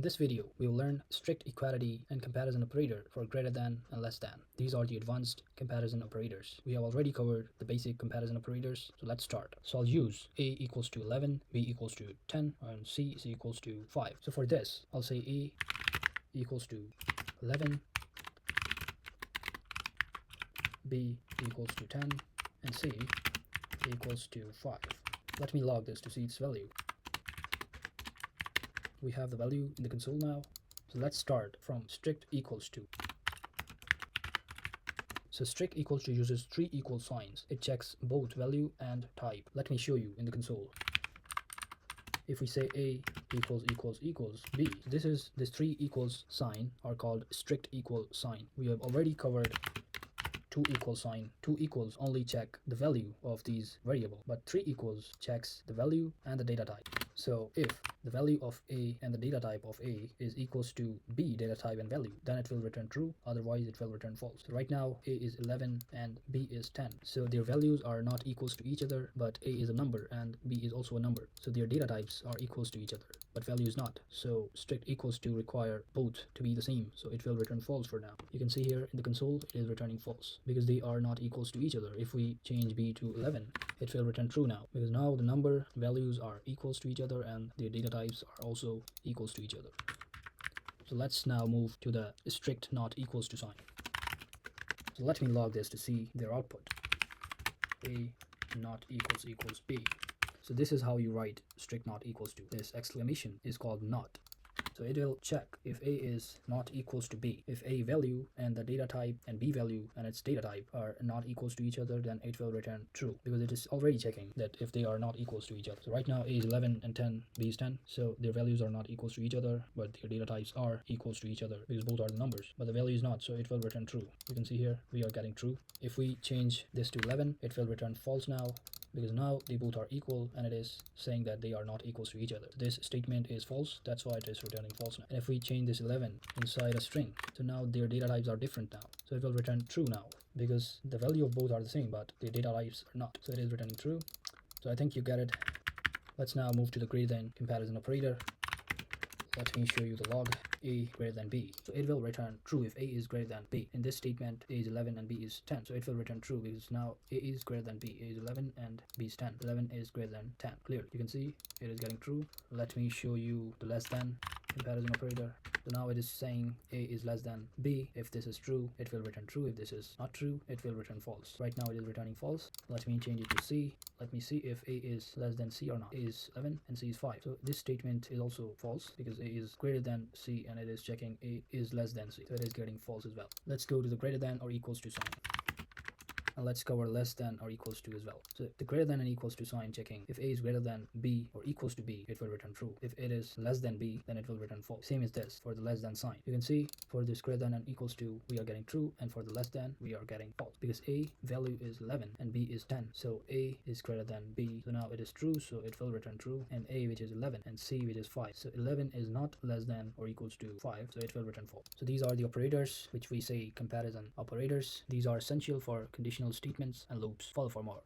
this video, we will learn strict equality and comparison operator for greater than and less than. These are the advanced comparison operators. We have already covered the basic comparison operators, so let's start. So I'll use a equals to 11, b equals to 10, and c is equals to 5. So for this, I'll say a equals to 11, b equals to 10, and c equals to 5. Let me log this to see its value. We have the value in the console now. So let's start from strict equals to. So strict equals to uses three equal signs. It checks both value and type. Let me show you in the console. If we say a equals b, this three equals sign are called strict equal sign. We have already covered two equal sign. Two equals only check the value of these variable, but three equals checks the value and the data type. So if the value of a and the data type of a is equals to b data type and value, then it will return true, otherwise it will return false. So right now a is 11 and b is 10, so their values are not equals to each other, but a is a number and b is also a number, so their data types are equals to each other, but value is not. So strict equals to require both to be the same, so it will return false for now. You can see here in the console it is returning false because they are not equals to each other. If we change b to 11, it will return true now, because now the number values are equals to each other and their data types are also equals to each other. So let's now move to the strict not equals to sign. So let me log this to see their output. A not equals b. So this is how you write strict not equals to. This exclamation is called not. So it will check if a is not equals to b. If a value and the data type and b value and its data type are not equals to each other, then it will return true, because it is already checking that if they are not equals to each other. So right now a is 11 and 10, b is 10. So their values are not equals to each other, but their data types are equals to each other because both are the numbers, but the value is not, so it will return true. You can see here we are getting true. If we change this to 11, it will return false now, because now they both are equal and it is saying that they are not equals to each other. This statement is false, that's why it is returning false now. And if we change this 11 inside a string, so now their data types are different now, so it will return true now because the value of both are the same, but the data types are not, so it is returning true. So I think you get it. Let's now move to the greater than comparison operator. Let me show you the log. A greater than b, so it will return true if a is greater than b. In this statement, a is 11 and b is 10, so it will return true because now a is greater than b. A is 11 and b is 10. 11 is greater than 10. Clearly you can see it is getting true. Let me show you the less than comparison operator. So now it is saying a is less than b. If this is true, it will return true. If this is not true, it will return false. Right now it is returning false. Let me change it to c. Let me see if a is less than c or not. A is 11 and c is 5. So this statement is also false because a is greater than c and it is checking a is less than c. So it is getting false as well. Let's go to the greater than or equals to sign. And let's cover less than or equals to as well. So the greater than and equals to sign checking. If a is greater than b or equals to b, it will return true. If it is less than b, then it will return false. Same as this for the less than sign. You can see for this greater than and equals to, we are getting true, and for the less than, we are getting false because a value is 11 and b is 10. So a is greater than b, so now it is true, so it will return true, and a which is 11 and c which is 5. So 11 is not less than or equals to 5, so it will return false. So these are the operators which we say comparison operators. These are essential for conditional statements and loops. Follow for more.